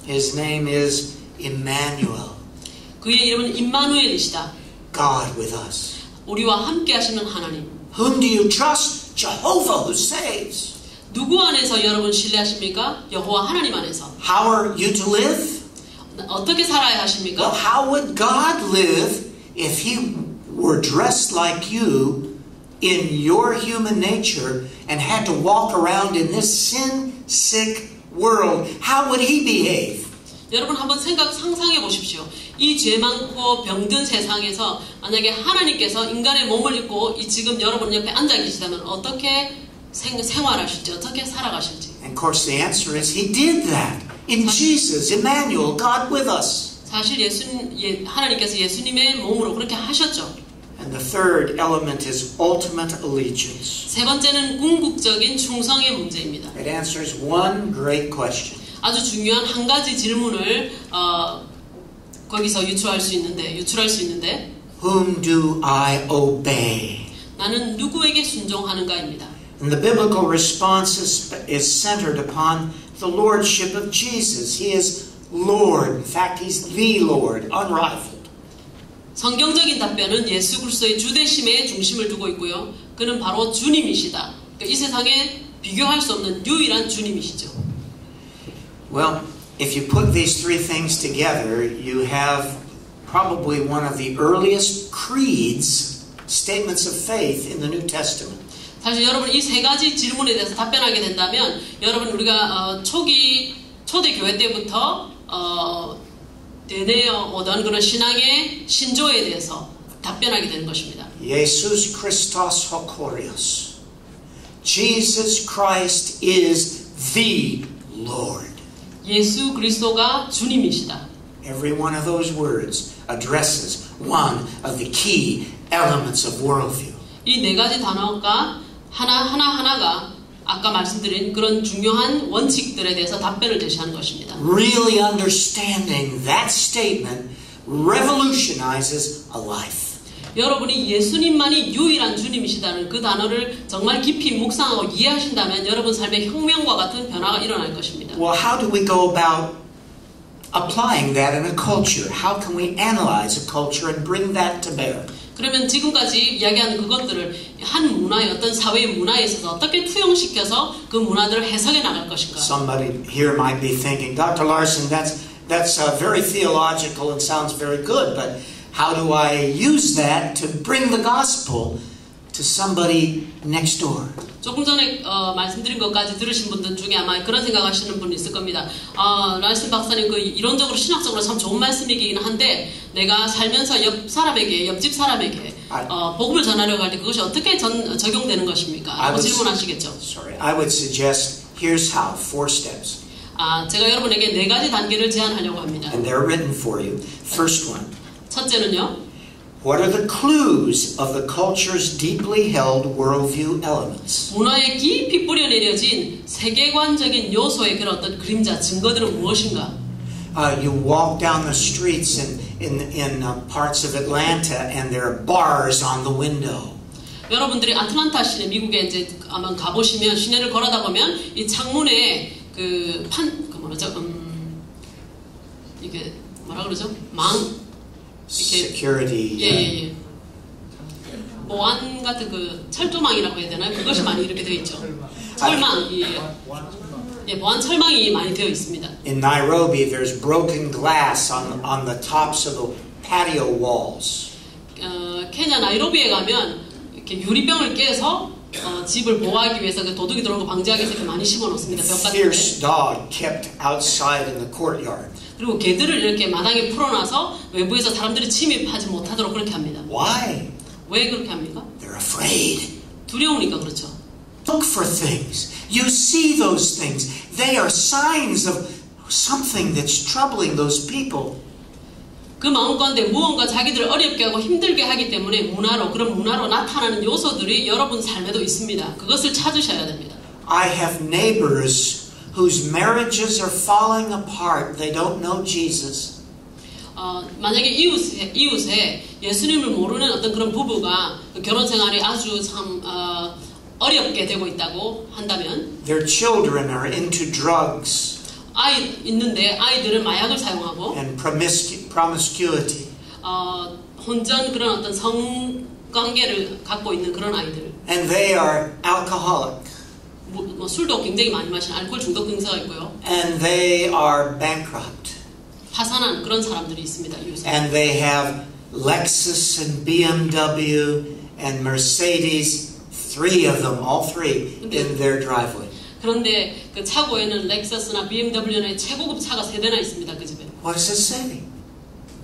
His name is Emmanuel. 그의 이름은 임마누엘이시다. God with us. 우리와 함께 하시는 하나님. Whom do you trust? Jehovah who saves. 누구 안에서 여러분 신뢰하십니까? 여호와 하나님 안에서. How are you to live? 어떻게 살아야 하십니까? Well, how would God live if He were dressed like you in your human nature and had to walk around in this sin-sick world? How would He behave? 여러분 한번 상상해 보십시오. 이 죄 많고 병든 세상에서 만약에 하나님께서 인간의 몸을 입고 지금 여러분 옆에 앉아 계시다면 어떻게 생활하실지, 어떻게 살아가실지. And of course the answer is He did that in Jesus, Emmanuel, God with us. 사실 하나님께서 예수님의 몸으로 그렇게 하셨죠. And the third element is ultimate allegiance. 세 번째는 궁극적인 충성의 문제입니다. It answers one great question. 아주 중요한 한 가지 질문을 거기서 유출할 수 있는데 Whom do I obey? 나는 누구에게 순종하는가입니다. And the biblical response is centered upon the lordship of Jesus. He is Lord. In fact, He's the Lord, unrivaled. 성경적인 답변은 예수 그리스도의 주대심에 중심을 두고 있고요. 그는 바로 주님이시다. 그러니까 이 세상에 비교할 수 없는 유일한 주님이시죠. Well, if you put these three things together, you have probably one of the earliest creeds, statements of faith in the New Testament. 사실 여러분 이 세 가지 질문에 대해서 답변하게 된다면 여러분 우리가 초대 교회 때부터 오던 그런 신앙의 신조에 대해서 답변하게 되는 것입니다. Jesus Christos Hokorios. Jesus Christ is the Lord. 예수 그리스도가 주님이시다. Every one of those words addresses one of the key elements of worldview. 이 네 가지 단어가 하나가 아까 말씀드린 그런 중요한 원칙들에 대해서 답변을 제시하는 것입니다. Really understanding that statement revolutionizes a life. 여러분이 예수님만이 유일한 주님이시다는 그 단어를 정말 깊이 묵상하고 이해하신다면 여러분 삶의 혁명과 같은 변화가 일어날 것입니다. Well, how do we go about applying that in a culture? How can we analyze a culture and bring that to bear? 그러면 지금까지 이야기한 그것들을 한 문화의 어떤 사회의 문화에 있어서 어떻게 투영시켜서 그 문화들을 해석해 나갈 것인가? Somebody here might be thinking, Dr. Larson, that's very theological and sounds very good, but how do I use that to bring the gospel to somebody next door? 조금 전에 말씀드린 것까지 들으신 분들 중에 아마 그런 생각하시는 분이 있을 겁니다. 랄슨 박사님 그 이론적으로 신학적으로 참 좋은 말씀이긴 한데 내가 살면서 옆집 사람에게 복음을 전하려고 할 때 그것이 어떻게 적용되는 것입니까? 라고 질문하시겠죠. Sorry, I would suggest here's how, 4 steps. 제가 여러분에게 네 가지 단계를 제안하려고 합니다. And they're written for you. First one. 첫째는요. What are the clues of the culture's deeply held worldview elements? 문화에 깊이 뿌려내려진 세계관적인 요소의 그런 어떤 그림자, 증거들은 무엇인가? You walk down the streets in parts of Atlanta and there are bars on the window. 여러분들이 아틀란타 시내 미국에 이제 아마 가보시면 시내를 걸어다 보면 이 창문에 이게 뭐라 그러죠? Security. 보안 같은 그 철조망이라고 해야 되나요? 그것이 많이 이렇게 되어 있죠. 철망, 보안 철망이 많이 되어 있습니다. In Nairobi, there's broken glass on the tops of the patio walls. 케냐 나이로비에 가면 이렇게 유리병을 깨서 집을 보호하기 위해서 그 도둑이 들어오는 거 방지하기 위해서 이렇게 많이 심어놓습니다. 벽 같은 Fierce dog kept outside in the courtyard. 그리고 개들을 이렇게 마당에 풀어놔서 외부에서 사람들이 침입하지 못하도록 그렇게 합니다. Why? 왜 그렇게 합니까? They're afraid. 두려우니까 그렇죠. Look for things. You see those things. They are signs of something that's troubling those people. 그 마음 가운데 무언가 자기들을 어렵게 하고 힘들게 하기 때문에 그런 문화로 나타나는 요소들이 여러분 삶에도 있습니다. 그것을 찾으셔야 됩니다. I have neighbors whose marriages are falling apart. They don't know Jesus. 만약에 이웃에 예수님을 모르는 어떤 그런 부부가 결혼 생활이 아주 참 어렵게 되고 있다고 한다면 Their children are into drugs. 아이 있는데 아이들은 마약을 사용하고 and promiscuity. 혼전 그런 어떤 성관계를 갖고 있는 그런 아이들. And they are alcoholic. 뭐 술도 굉장히 많이 마시는 알코올 중독 증세가 있고요. And they are bankrupt. 파산한 그런 사람들이 있습니다. 이웃에. And they have Lexus and BMW and Mercedes, three of them, all three, in their driveway. 그런데 그 차고에는 렉서스나 BMW나 최고급 차가 3대나 있습니다. 그 집에. What does it say?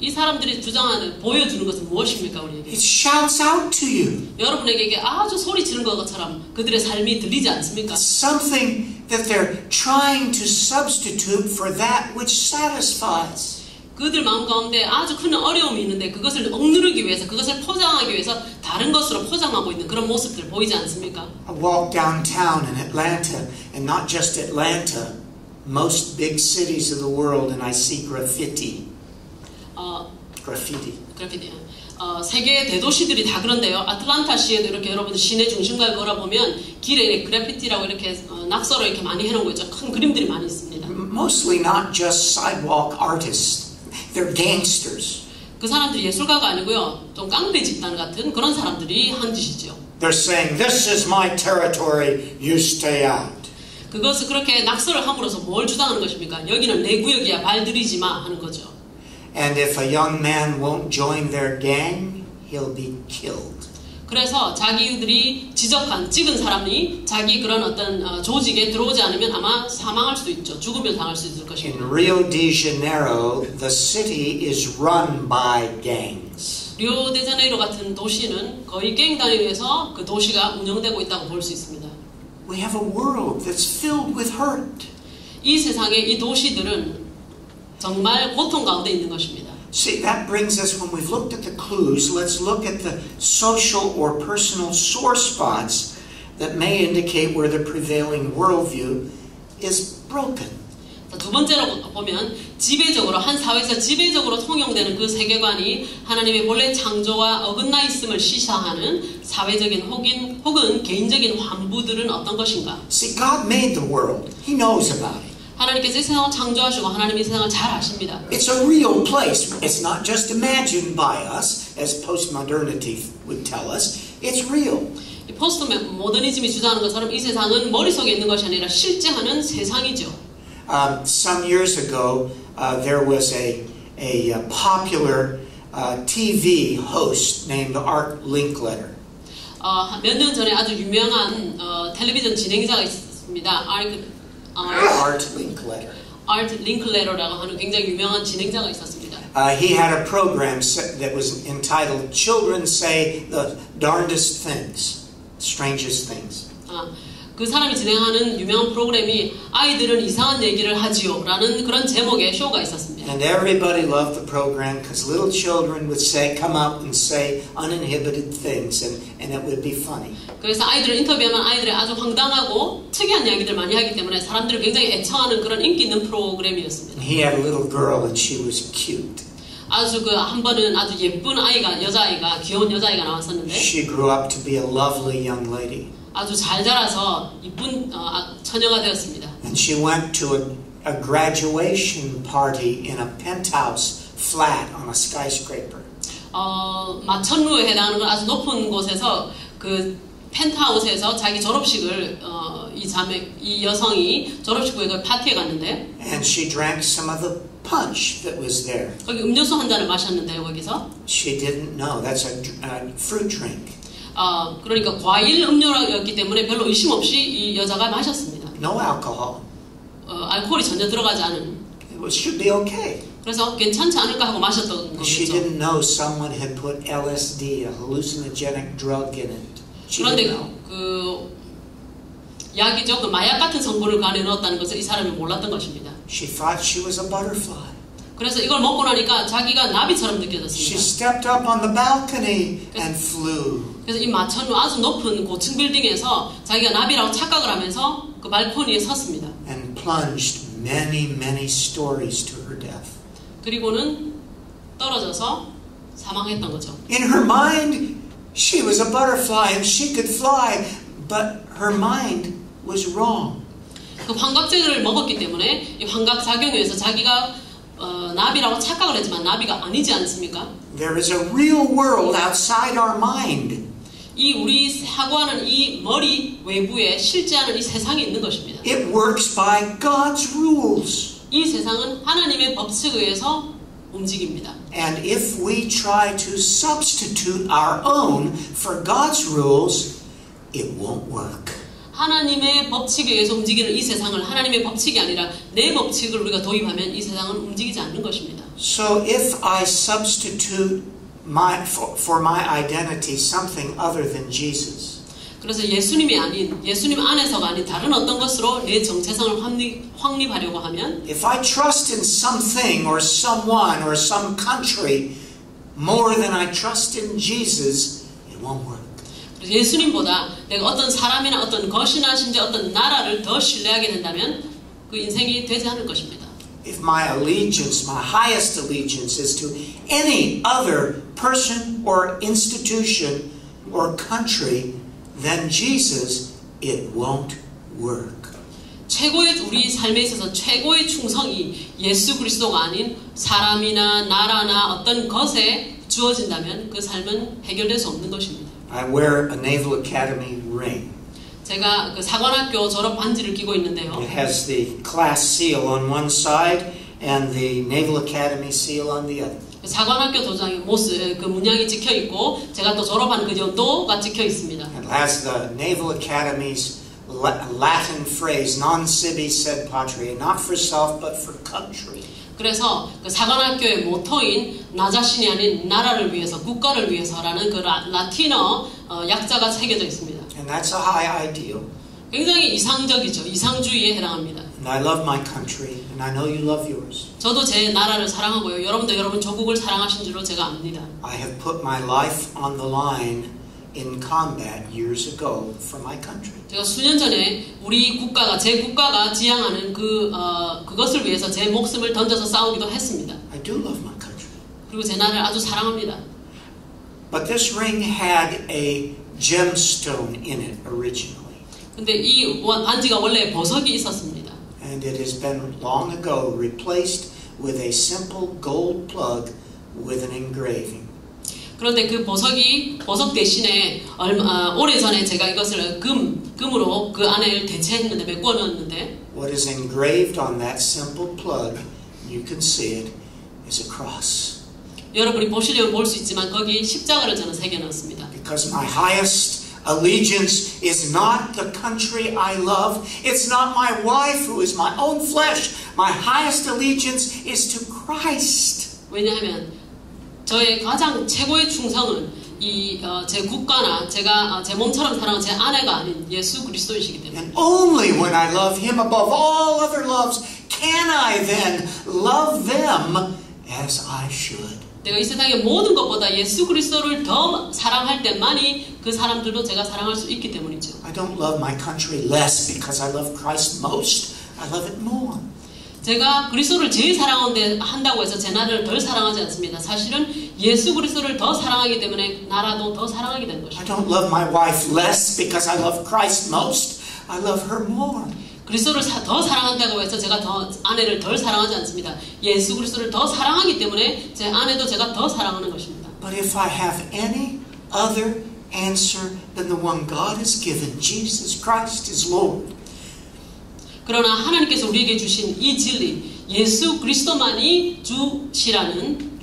이 사람들이 주장하는 보여주는 것은 무엇입니까 우리에게? It shouts out to you. 여러분에게 이게 아주 소리 지르는 것처럼 그들의 삶이 들리지 않습니까? Something that they're trying to substitute for that which satisfies. 그들 마음 가운데 아주 큰 어려움이 있는데 그것을 억누르기 위해서 그것을 포장하기 위해서 다른 것으로 포장하고 있는 그런 모습들 보이지 않습니까? I walk downtown in Atlanta, and not just Atlanta, most big cities of the world, and I see graffiti. graffiti. 세계 대도시들이 다 그런데요. 아틀란타시에도 이렇게 여러분들 시내 중심가에 걸어보면 길에 그래피티라고 이렇게 낙서로 이렇게 많이 해놓은 거 있죠. 큰 그림들이 많이 있습니다. Mostly not just sidewalk artists. They're gangsters. 그 사람들이 예술가가 아니고요. 좀 깡패 집단 같은 그런 사람들이 한 짓이죠. They're saying, this is my territory, you stay out. 그것을 그렇게 낙서를 함으로써 뭘 주장하는 것입니까? 여기는 내 구역이야, 발 들이지 마 하는 거죠. And if a young man won't join their gang, he'll be killed. 그래서 자기들이 찍은 사람이 자기 그런 어떤 조직에 들어오지 않으면 아마 사망할 수도 있죠. 죽음을 당할 수 있을 것입니다. In Rio de Janeiro, the city is run by gangs. 리오데자네이로 같은 도시는 거의 갱단에 의해서 그 도시가 운영되고 있다고 볼 수 있습니다. We have a world that's filled with hurt. 이 세상의 이 도시들은 정말 고통 가운데 있는 것입니다. See, that brings us, when we've looked at the clues, let's look at the social or personal sore spots that may indicate where the prevailing worldview is broken. 두 번째로 보면 지배적으로 한 사회에서 지배적으로 통용되는 그 세계관이 하나님의 본래 창조와 어긋나 있음을 시사하는 사회적인 혹은 개인적인 환부들은 어떤 것인가? See, God made the world. He knows about it. 하나님께서 이 세상을 창조하시고 하나님이 이 세상을 잘 아십니다. It's a real place. It's not just imagined by us, as postmodernity would tell us. It's real. 이 포스트 모더니즘이 주장하는 것처럼 이 세상은 머릿속에 있는 것이 아니라 실제하는 세상이죠. Some years ago, there was a popular TV host named Art Linkletter. 몇 년 전에 아주 유명한 텔레비전 진행자가 있었습니다. Art Linkletter. Art Linkletter라고 하는 굉장히 유명한 진행자가 있었습니다. He had a program that was entitled "Children Say the Darndest Things, Strangest Things." 그 사람이 진행하는 유명한 프로그램이 아이들은 이상한 얘기를 하지요 라는 그런 제목의 쇼가 있었습니다. And everybody loved the program because little children would come out and say uninhibited things, and it would be funny. 그래서 아이들을 인터뷰하면 아이들이 아주 황당하고 특이한 이야기들 많이 하기 때문에 사람들을 굉장히 애청하는 그런 인기 있는 프로그램이었습니다. He had a little girl and she was cute. 아주 한 번은 아주 예쁜 아이가 여자아이가 귀여운 여자아이가 나왔었는데 She grew up to be a lovely young lady. 아주 잘 자라서 이쁜 처녀가 되었습니다. And she went to a graduation party in a penthouse flat on a skyscraper. 마천루에 해당하는 아주 높은 곳에서 그 펜트하우스에서 자기 졸업식을 이 여성이 졸업식에 파티에 갔는데 And she drank some of the punch that was there. 거기 음료수 한 잔을 마셨는데요, 거기서. She didn't know. That's a fruit drink. 그러니까 과일 음료였기 때문에 별로 의심 없이 이 여자가 마셨습니다. No alcohol. 알코올이 전혀 들어가지 않은. It should be okay. 그래서 괜찮지 않을까 하고 마셨던 거죠. She didn't know someone had put LSD, a hallucinogenic drug, in it. 그런데 그 약이죠, 그 마약 같은 성분을 그 안에 넣었다는 것을 이 사람이 몰랐던 것입니다. She thought she was a butterfly. 그래서 이걸 먹고 나니까 자기가 나비처럼 느껴졌습니다. She stepped up on the balcony and flew. 그래서 이 마천루 아주 높은 고층 빌딩에서 자기가 나비라고 착각을 하면서 그 발코니에 섰습니다. And plunged many stories to her death. 그리고는 떨어져서 사망했던 거죠. In her mind, she was a butterfly and she could fly, but her mind was wrong. 그 환각제를 먹었기 때문에 이 환각 작용에 의해서 자기가 나비라고 착각을 했지만 나비가 아니지 않습니까? There is a real world outside our mind. 이 우리 사고하는 이 머리 외부에 실제하는 이 세상이 있는 것입니다. It works by God's rules. 이 세상은 하나님의 법칙에 의해서 움직입니다. And if we try to substitute our own for God's rules, it won't work. 하나님의 법칙에 의해서 움직이는 이 세상을 하나님의 법칙이 아니라 내 법칙을 우리가 도입하면 이 세상은 움직이지 않는 것입니다. So if I substitute for my identity something other than Jesus, 그래서 예수님이 아닌 예수님 안에서가 아닌 다른 어떤 것으로 내 정체성을 확립하려고 하면 if I trust in something or someone or some country more than I trust in Jesus, it won't work. 예수님보다 내가 어떤 사람이나 어떤 것이나 심지어 어떤 나라를 더 신뢰하게 된다면 그 인생이 되지 않을 것입니다. If my allegiance, my highest allegiance is to any other person or institution or country than Jesus, it won't work. 최고의 우리 삶에 있어서 최고의 충성이 예수 그리스도가 아닌 사람이나 나라나 어떤 것에 주어진다면 그 삶은 해결될 수 없는 것입니다. I wear a Naval Academy ring. 제가 그 사관학교 졸업 반지를 끼고 있는데요. It has the class seal on one side and the Naval Academy seal on the other. 사관학교 도장이 그 문양이 찍혀 있고 제가 또 졸업한 그 연도가 찍혀 있습니다. It has the Naval Academy's Latin phrase, non sibi sed patria, not for self but for country. 그래서 그 사관학교의 모토인 나 자신이 아닌 나라를 위해서, 국가를 위해서라는 그 라틴어 약자가 새겨져 있습니다. And that's a high ideal. 굉장히 이상적이죠. 이상주의에 해당합니다. And I love my country, and I know you love yours. 저도 제 나라를 사랑하고요. 여러분도 여러분 조국을 사랑하신 줄로 제가 압니다. I have put my life on the line in combat years ago for my country. 제가 수년 전에 우리 국가가 제 국가가 지향하는 그것을 위해서 제 목숨을 던져서 싸우기도 했습니다. I do love my country. 그리고 제 나라를 아주 사랑합니다. But this ring had a gemstone in it originally. 근데 이 반지가 원래 보석이 있었습니다. And it has been long ago replaced with a simple gold plug with an engraving. 그런데 그 보석 대신에 오래전에 제가 이것을 금으로 그 안을 대체했는데 메꿔 넣었는데 What is engraved on that simple plug, you can see it, is a cross. 여러분이 보시려면 볼 수 있지만 거기 십자가를 저는 새겨 넣었습니다. Because my highest allegiance is not the country I love. It's not my wife who is my own flesh. My highest allegiance is to Christ. 왜냐하면 저의 가장 최고의 충성은 제 국가나 제가 제 몸처럼 사랑하는 제 아내가 아닌 예수 그리스도이시기 때문에. And only when I love Him above all other loves can I then love them as I should. 내가 이 세상의 모든 것보다 예수 그리스도를 더 사랑할 때만이 그 사람들도 제가 사랑할 수 있기 때문이죠. I don't love my country less because I love Christ most. I love it more. 제가 그리스도를 제일 사랑한다고 해서 제 나라를 덜 사랑하지 않습니다. 사실은 예수 그리스도를 더 사랑하기 때문에 나라도 더 사랑하게 된 것입니다. I don't love my wife less because I love Christ most. I love her more. 그리스도를 더 사랑한다고 해서 제가 더 아내를 덜 사랑하지 않습니다. 예수 그리스도를 더 사랑하기 때문에 제 아내도 제가 더 사랑하는 것입니다. But if I have any other answer than the one God has given, Jesus Christ is Lord. 그러나 하나님께서 우리에게 주신 이 진리, 예수 그리스도만이 주시라는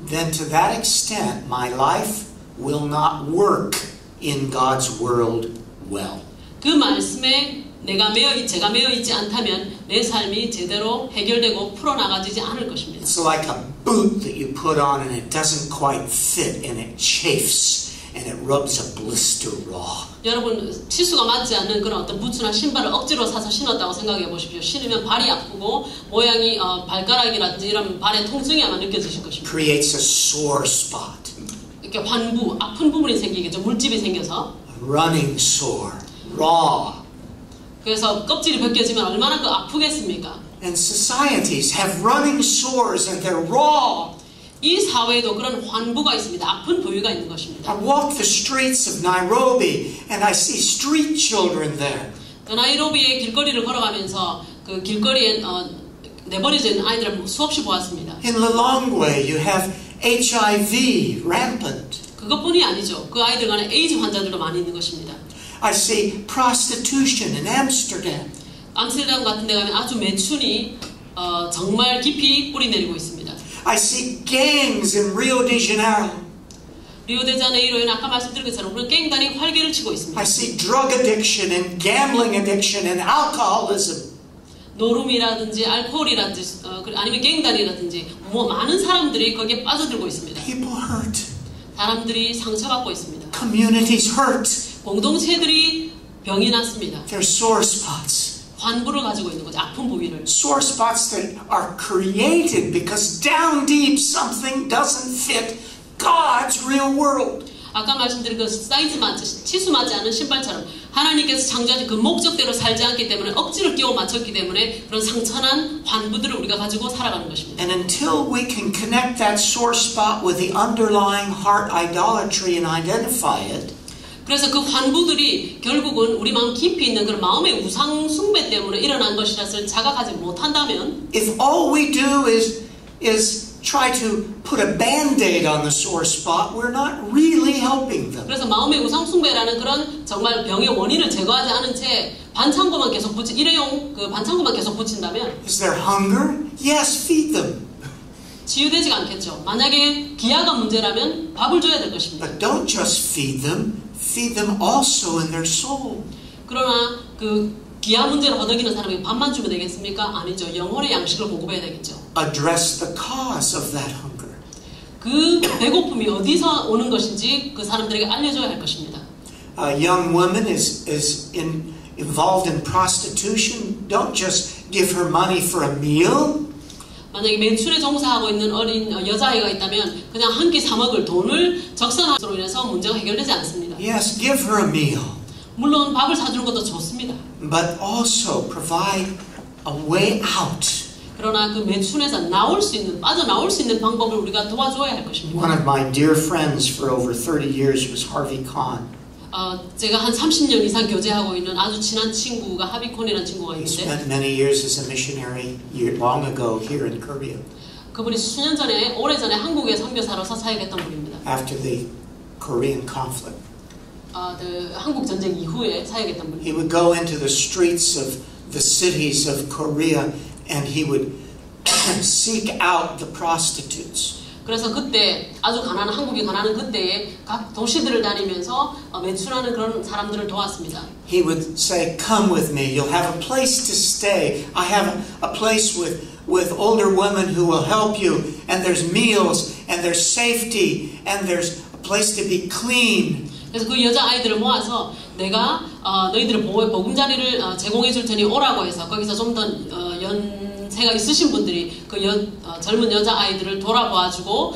then to that extent my life will not work in God's world well. 그 말씀에 제가 매여 있지 않다면 내 삶이 제대로 해결되고 풀어나가지지 않을 것입니다. It's like a boot that you put on and it doesn't quite fit and it chafes and it rubs a blister raw. 여러분 치수가 맞지 않는 그런 어떤 부츠나 신발을 억지로 사서 신었다고 생각해 보십시오. 신으면 발이 아프고 모양이 발가락이라든지 이런 발의 통증이 아마 느껴지실 것입니다. Creates a sore spot. 이렇게 환부, 아픈 부분이 생기겠죠. 물집이 생겨서. Running sore, raw. 그래서 껍질이 벗겨지면 얼마나 아프겠습니까? And societies have running sores and they're raw. 이 사회에도 그런 환부가 있습니다. 아픈 부위가 있는 것입니다. I walk the streets of Nairobi and I see street children there. 나이로비의 길거리를 걸어가면서 그 길거리에 내버려진 아이들을 수없이 보았습니다. In Lilongwe, you have HIV rampant. 그것뿐이 아니죠. 그 아이들 간에 에이즈 환자들도 많이 있는 것입니다. I see prostitution in Amsterdam. 암스테르담 같은 데 가면 아주 매춘이 정말 깊이 뿌리 내리고 있습니다. I see gangs in Rio de Janeiro. 리오데자네이로에는 아까 말씀드린 것처럼 그런 갱단이 활개를 치고 있습니다. I see drug addiction and gambling addiction and alcoholism. 노름이라든지 알코올이라든지 아니면 갱단이라든지 뭐 많은 사람들이 거기에 빠져들고 있습니다. People hurt. 사람들이 상처받고 있습니다. Communities hurt. 공동체들이 병이 났습니다. They're sore spots. 환부를 가지고 있는 거죠. 아픈 부위를. Sore spots that are created because down deep something doesn't fit God's real world. 아까 말씀드린 그 사이즈 맞지, 치수 맞지 않은 신발처럼 하나님께서 창조하신 그 목적대로 살지 않기 때문에 억지로 끼워 맞췄기 때문에 그런 상처난 환부들을 우리가 가지고 살아가는 것입니다. And until we can connect that sore spot with the underlying heart idolatry and identify it, 그래서 그 환부들이 결국은 우리 마음 깊이 있는 그런 마음의 우상 숭배 때문에 일어난 것이라서 자각하지 못한다면, if all we do is try to put a band-aid on the sore spot, we're not really helping them. 그래서 마음의 우상 숭배라는 그런 정말 병의 원인을 제거하지 않은 채 반창고만 계속 일회용 그 반창고만 계속 붙인다면, Is there hunger? Yes, feed them. 치유되지가 않겠죠. 만약에 기아가 문제라면 밥을 줘야 될 것입니다. But don't just feed them also in their soul. 그러나 그 기아 문제를 허덕이는 사람이 밥만 주면 되겠습니까? 아니죠. 영혼의 양식을 공급해야 되겠죠. Address the cause of that hunger. 그 배고픔이 어디서 오는 것인지 그 사람들에게 알려줘야 할 것입니다. A young woman is involved in prostitution. Don't just give her money for a meal. 만약에 매출에 종사하고 있는 어린 여자아이가 있다면 그냥 한 끼 사 먹을 돈을 적선함으로 인해서 문제가 해결되지 않습니다. Yes, give her a meal. 물론 밥을 사주는 것도 좋습니다. But also provide a way out. 그러나 그 매춘에서 빠져나올 수 있는 방법을 우리가 도와줘야 할 것입니다. One of my dear friends for over 30 years was Harvey Kahn. 제가 한 30년 이상 교제하고 있는 아주 친한 친구가 하비콘이라는 친구가 He 있는데, spent many years as a missionary long ago here in Korea. 그분이 수년 전에, 오래전에 한국에 선교사로서 사역했던 분입니다. After the Korean conflict. 한국 전쟁 이후에 사역했던 분입니다. He would go into the streets of the cities of Korea and he would seek out the prostitutes. 그래서 그때 아주 한국이 가난한 그때에 각 도시들을 다니면서 매출하는 그런 사람들을 도왔습니다. He would say, "Come with me. You'll have a place to stay. I have a place with older women who will help you. And there's meals, and there's safety, and there's a place to be clean." 그래서 그 여자 아이들을 모아서 내가 너희들의 보금자리를 제공해 줄 테니 오라고 해서 거기서 좀 더 연세가 있으신 분들이 그 젊은 여자 아이들을 돌아봐주고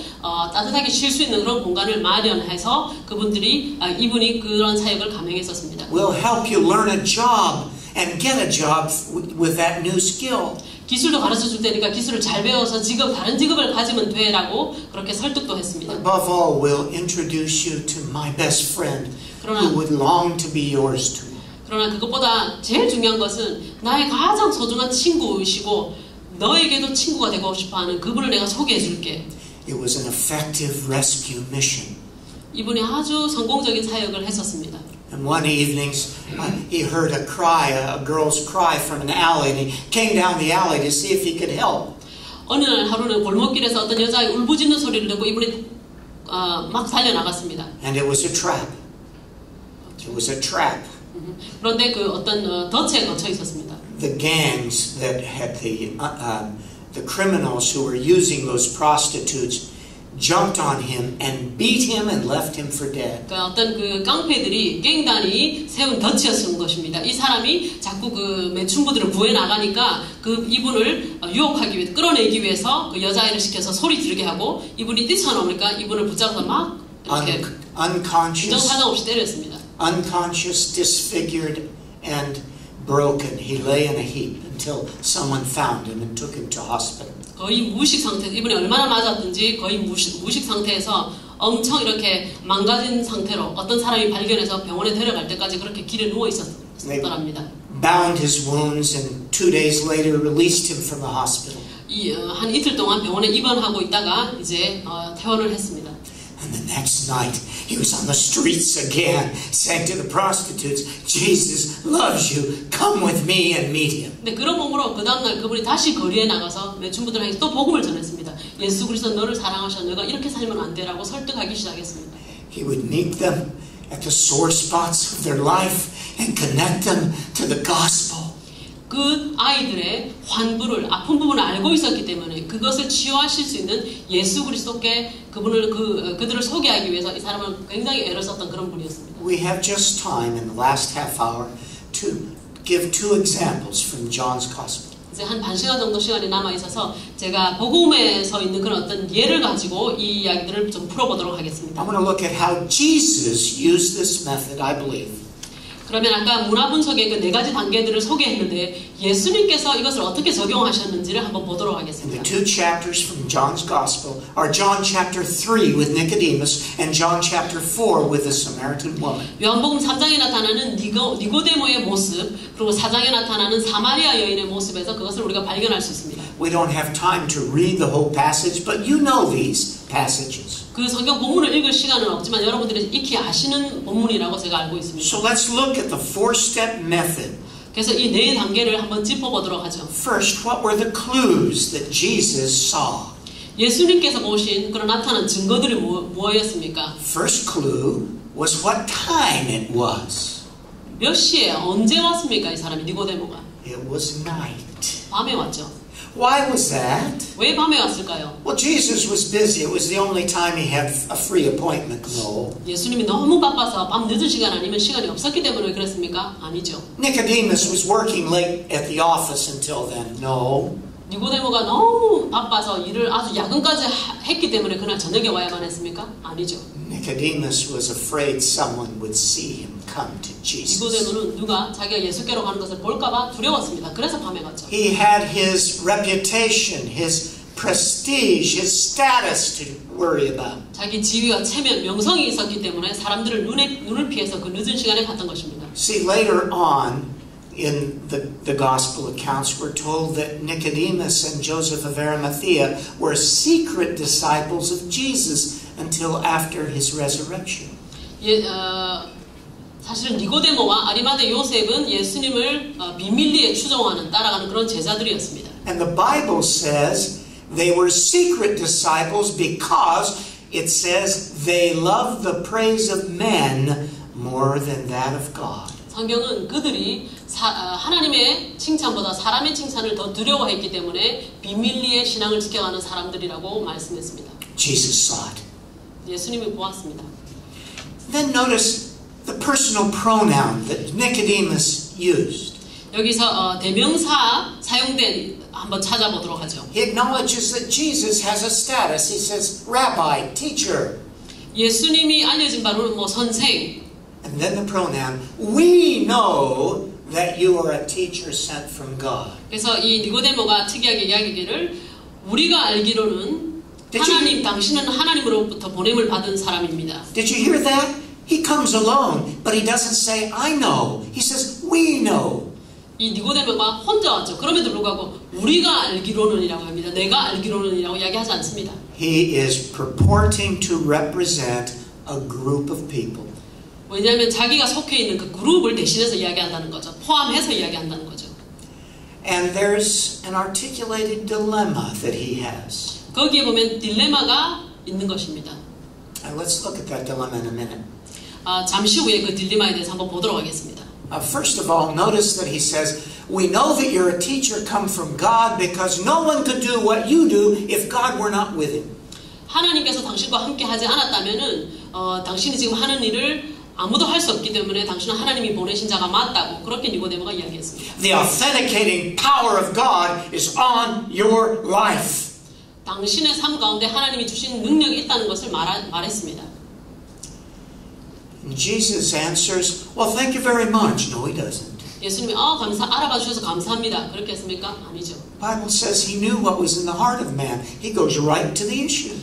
따뜻하게 쉴 수 있는 그런 공간을 마련해서 그분들이 이분이 그런 사역을 감행했었습니다. We'll help you learn a job and get a job with that new skill. 기술도 가르쳐 줄 테니까 기술을 잘 배워서 다른 직업을 가지면 돼라고 그렇게 설득도 했습니다. Above all, we'll introduce you to my best friend who would long to be yours too. 그러나 그것보다 제일 중요한 것은 나의 가장 소중한 친구이시고 너에게도 친구가 되고 싶어하는 그분을 내가 소개해 줄게. It was an effective rescue mission. 이분이 아주 성공적인 사역을 했었습니다. And one evening, he heard a cry, a girl's cry from an alley, and he came down the alley to see if he could help. 어느 날 하루는 골목길에서 어떤 여자의 울부짖는 소리를 듣고 이분이 막 달려나갔습니다. And it was a trap. It was a trap. 그런데 그 어떤 덫에 갇혀 있었습니다. The gangs that had the criminals who were using those prostitutes jumped on him and beat him and left him for dead. 그러니까 어떤 그 깡패들이 갱단이 세운 덫이었던 것입니다. 이 사람이 자꾸 그 매춘부들을 구해 나가니까 그 이분을 유혹하기 위해 끌어내기 위해서 그 여자아이를 시켜서 소리 지르게 하고 이분이 뛰쳐나오니까 이분을 붙잡아서 막 이렇게 인정사정 없이 때렸습니다. Unconscious, disfigured, and broken, he lay in a heap until someone found him and took him to hospital. 거의 무의식 상태, 이분이 얼마나 맞았든지 거의 무의식 상태에서 엄청 이렇게 망가진 상태로 어떤 사람이 발견해서 병원에 데려갈 때까지 그렇게 길에 누워 있었더랍니다. bound his wounds, and 2 days later released him from the hospital. 한 이틀 동안 병원에 입원하고 있다가 이제 퇴원을 했습니다. And the next night, he was on the streets again, saying to the prostitutes, Jesus loves you, come with me and meet him. 근데 그런 몸으로 그 다음날 그분이 다시 거리에 나가서 매춘부들에게 또 복음을 전했습니다. 예수 그리스도 너를 사랑하셔, 너가 이렇게 살면 안 되라고 설득하기 시작했습니다. He would meet them at the sore spots of their life and connect them to the gospel. 그 아이들의 환부를, 아픈 부분을 알고 있었기 때문에 그것을 치유하실 수 있는 예수 그리스도께 그들을 소개하기 위해서 이 사람은 굉장히 애를 썼던 그런 분이었습니다. We have just time in the last half hour to give 2 examples from John's Gospel. 이제 한 반 시간 정도 시간이 남아 있어서 제가 복음에서 있는 그런 어떤 예를 가지고 이 이야기들을 좀 풀어보도록 하겠습니다. I want to look at how Jesus used this method, I believe. 그러면 아까 문화 분석의 그 4가지 단계들을 소개했는데 예수님께서 이것을 어떻게 적용하셨는지를 한번 보도록 하겠습니다. The 2 chapters from John's Gospel are John chapter 3 with Nicodemus and John chapter 4 with the Samaritan woman. 요한복음 3장에 나타나는 니고데모의 모습, 그리고 4장에 나타나는 사마리아 여인의 모습에서 그것을 우리가 발견할 수 있습니다. We don't have time to read the whole passage, but you know these passages. 그 성경 본문을 읽을 시간은 없지만 여러분들이 익히 아시는 본문이라고 제가 알고 있습니다. So let's look at the 4-step method. 그래서 이 4단계를 한번 짚어보도록 하죠. First, what were the clues that Jesus saw? 예수님께서 보신 그런 나타난 증거들이 뭐였습니까? First clue was what time it was. 몇 시에 언제 왔습니까? 이 사람이 니고데모가. It was night. 밤에 왔죠. Why was that? 왜 밤에 왔을까요? Well, Jesus was busy. It was the only time he had a free appointment. No. 예수님이 너무 바빠서 밤 늦은 시간 아니면 시간이 없었기 때문에 그랬습니까? 아니죠. Nicodemus was working late at the office until then. No. 니고데모가 너무 바빠서 일을 아주 야근까지 했기 때문에 그날 저녁에 와야만 했습니까? 아니죠. Nicodemus was afraid someone would see him come to Jesus. 니고데모는 누가 자기가 예수께로 가는 것을 볼까봐 두려웠습니다. 그래서 밤에 갔죠. He had his reputation, his prestige, his status to worry about. 자기 지위와 체면, 명성이 있었기 때문에 사람들을 눈을 피해서 그 늦은 시간에 갔던 것입니다. See, later on in the gospel accounts, we're told that Nicodemus and Joseph of Arimathea were secret disciples of Jesus until after his resurrection. 사실은 니고데모와 아리마대 요셉은 예수님을 비밀리에 추종하는 따라가는 그런 제자들이었습니다. And the Bible says they were secret disciples because it says they loved the praise of men more than that of God. 성경은 그들이 하나님의 칭찬보다 사람의 칭찬을 더 두려워했기 때문에 비밀리에 신앙을 지켜가는 사람들이라고 말씀했습니다. Jesus saw it. 예수님이 보았습니다. Then notice the personal pronoun that Nicodemus used. 여기서 대명사 사용된 한번 찾아보도록 하죠. He acknowledges that Jesus has a status. He says, Rabbi, teacher. 예수님이 알려진 바로는 선생. And then the pronoun, we know that you are a teacher sent from God. 그래서 이 니고데모가 특이하게 이야기하기를 우리가 알기로는 하나님, 당신은 하나님으로부터 보냄을 받은 사람입니다. Did you hear that? He comes alone, but he doesn't say, I know. He says, we know. 이 니고데모가 혼자 왔죠. 그럼에도 불구하고 우리가 알기로는이라고 합니다. 내가 알기로는이라고 이야기하지 않습니다. He is purporting to represent a group of people. 왜냐하면 자기가 속해 있는 그 그룹을 대신해서 이야기한다는 거죠. 포함해서 이야기한다는 거죠. And there's an articulated dilemma that he has. 거기에 보면 딜레마가 있는 것입니다. And let's look at that dilemma in a minute. 잠시 후에 그 딜레마에 대해서 한번 보도록 하겠습니다. First of all, notice that he says, we know that you're a teacher come from God because no one could do what you do if God were not with him. 하나님께서 당신과 함께 하지 않았다면은 당신이 지금 하는 일을 아무도 할 수 없기 때문에 당신은 하나님이 보내신 자가 맞다고 그렇게 니고데모가 이야기했습니다. The authenticating power of God is on your life. 당신의 삶 가운데 하나님이 주신 능력이 있다는 것을 말했습니다. And Jesus answers, well, thank you very much. No, he doesn't. 예수님이 알아봐 주셔서 감사합니다. 그렇게 했습니까? 아니죠. The Bible says he knew what was in the heart of man. He goes right to the issue.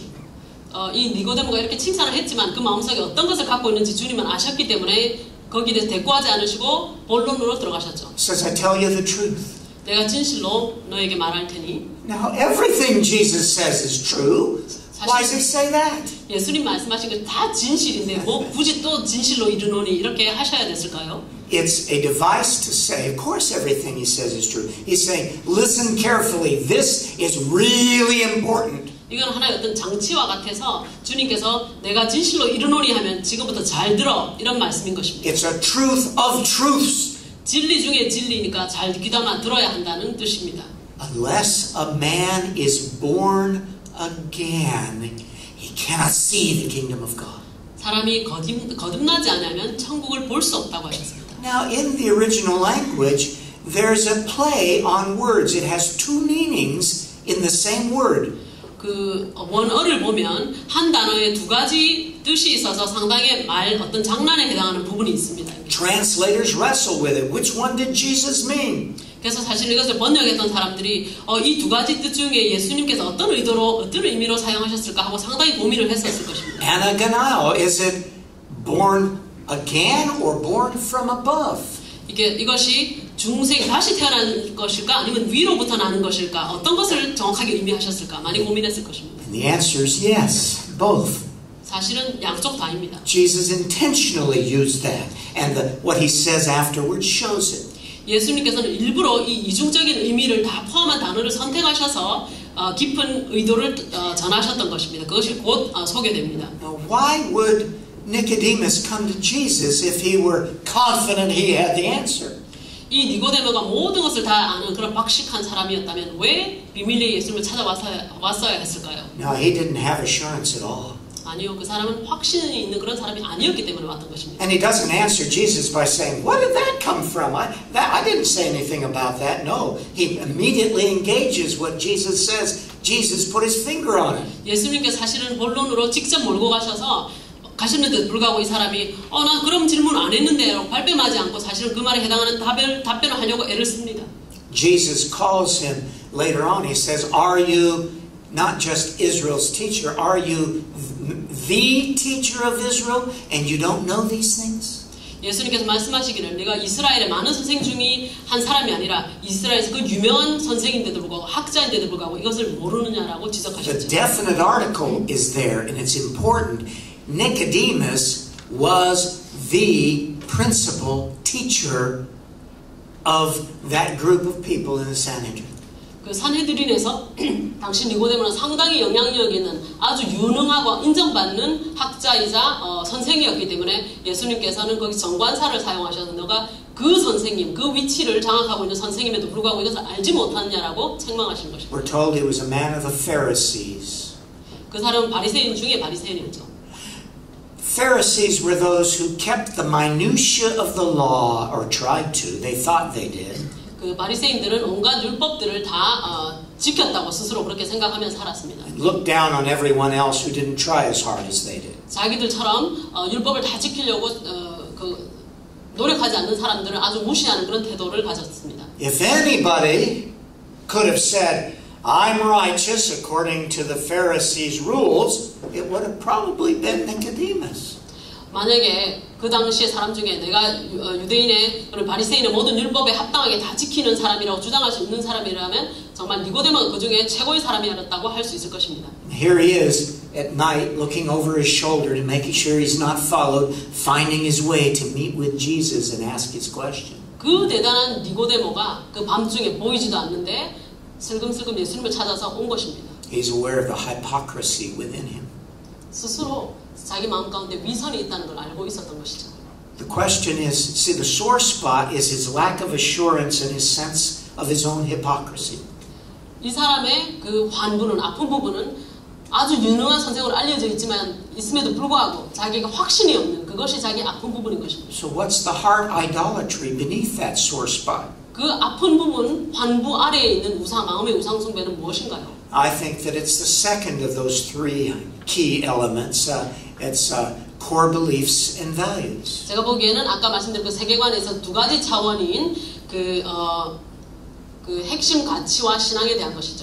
이 니고데모가 이렇게 칭찬을 했지만 그 마음속에 어떤 것을 갖고 있는지 주님은 아셨기 때문에 거기에 대해서 대꾸하지 않으시고 본론으로 들어가셨죠. Says, I tell you the truth. 내가 진실로 너에게 말할 테니. Now, everything Jesus says is true. Why does he say that? 예수님 말씀하신 게 다 진실인데 뭐 굳이 또 진실로 이르노니 이렇게 하셔야 됐을까요? It's a device to say, of course everything he says is true. He's saying, listen carefully. This is really important. 이건 하나의 어떤 장치와 같아서 주님께서 내가 진실로 이르노니 하면 지금부터 잘 들어 이런 말씀인 것입니다. It's a truth of truths. 진리 중에 진리니까 잘 귀담아 들어야 한다는 뜻입니다. Unless a man is born again, he cannot see the kingdom of God. 사람이 거듭나지 않으면 천국을 볼 수 없다고 하셨습니다. Now, in the original language, there's a play on words. It has two meanings in the same word. 그 원어를 보면 한 단어에 두 가지 뜻이 있어서 상당히 어떤 장난에 해당하는 부분이 있습니다. Translators wrestle with it. Which one did Jesus mean? 그래서 사실 이것을 번역했던 사람들이 이 두 가지 뜻 중에 예수님께서 어떤 의도로 어떤 의미로 사용하셨을까 하고 상당히 고민을 했었을 것입니다. Anaganao, is it born again or born from above? 이것이 중생 다시 태어난 것일까 아니면 위로부터 나는 것일까 어떤 것을 정확하게 의미하셨을까 많이 고민했을 것입니다. And the answer is yes, both. 사실은 양쪽 다입니다. Jesus intentionally used that, and what he says afterwards shows it. 예수님께서는 일부러 이 이중적인 의미를 다 포함한 단어를 선택하셔서 깊은 의도를 전하셨던 것입니다. 그것이 곧 소개됩니다. Now, why would Nicodemus come to Jesus if he were confident he had the answer? 이 니고데모가 모든 것을 다 아는 그런 박식한 사람이었다면 왜 비밀리에 예수님을 찾아왔어야 했을까요? No, he didn't have assurance at all. 아니요, 그 사람은 확신이 있는 그런 사람이 아니었기 때문에 왔던 것입니다. And he doesn't answer Jesus by saying, "What did that come from? I didn't say anything about that." No, he immediately engages what Jesus says. Jesus put his finger on it. 예수님께서 사실은 본론으로 직접 몰고 가셨는데도 불구하고 이 사람이 난 그런 질문 안 했는데 라고 발뺌하지 않고 사실은 그 말에 해당하는 답변을 하려고 애를 씁니다. Jesus calls him later on. He says, "Are you not just Israel's teacher? Are you the teacher of Israel and you don't know these things?" 예수님께서 말씀하시기를 내가 이스라엘의 많은 선생 중에 한 사람이 아니라 이스라엘에서 그 유명한 선생인데도 불구하고 학자인데도 불구하고 이것을 모르느냐라고 지적하셨죠. The definite article is there and it's important. Nicodemus was the principal teacher of that group of people in the Sanhedrin. 그 산헤드린에서 당시 니고데모는 상당히 영향력 있는 아주 유능하고 인정받는 학자이자 선생이었기 때문에 예수님께서는 거기 정관사를 사용하셔서 너가 그 선생님, 그 위치를 장악하고 있는 선생님에도 불구하고 이것을 알지 못하느냐라고 책망하신 것입니다. We're told he was a man of the Pharisees. 그 사람은 바리새인 중에 바리새인이었죠. Pharisees were those who kept the minutiae of the law, or tried to. They thought they did. 그 바리새인들은 온갖 율법들을 다 지켰다고 스스로 그렇게 생각하며 살았습니다. Looked down on everyone else who didn't try as hard as they did. 자기들처럼 율법을 다 지키려고 노력하지 않는 사람들을 아주 무시하는 그런 태도를 가졌습니다. If anybody could have said, "I'm righteous according to the Pharisees' rules," it would have probably been Nicodemus. 만약에 그 당시의 사람 중에 내가 유대인의 그런 바리새인의 모든 율법에 합당하게 다 지키는 사람이라고 주장할 수 있는 사람이라면 정말 니고데모가 그 중에 최고의 사람이었다고 할 수 있을 것입니다. Here he is at night looking over his shoulder to making sure he's not followed, finding his way to meet with Jesus and ask his question. 그 대단한 니고데모가 그 밤중에 보이지도 않는데 슬금슬금 예수님을 찾아서 온 것입니다. He's aware of the hypocrisy within him. 스스로 자기 마음 가운데 위선이 있다는 걸 알고 있었던 것이죠. The question is, see, the sore spot is his lack of assurance and his sense of his own hypocrisy. 이 사람의 그 환부는 아픈 부분은 아주 유능한 선생으로 알려져 있음에도 불구하고 자기가 확신이 없는 그것이 자기 아픈 부분인 것입니다. So what's the heart idolatry beneath that sore spot? 그 아픈 부분, 환부 아래에 있는 마음의 우상 숭배는 무엇인가요? I think that it's the second of those three key elements. It's core beliefs and values. 제가 보기에는 아까 말씀드린 그 세계관에서 두 가지 차원인 그 핵심 가치와 신앙에 대한 것이죠.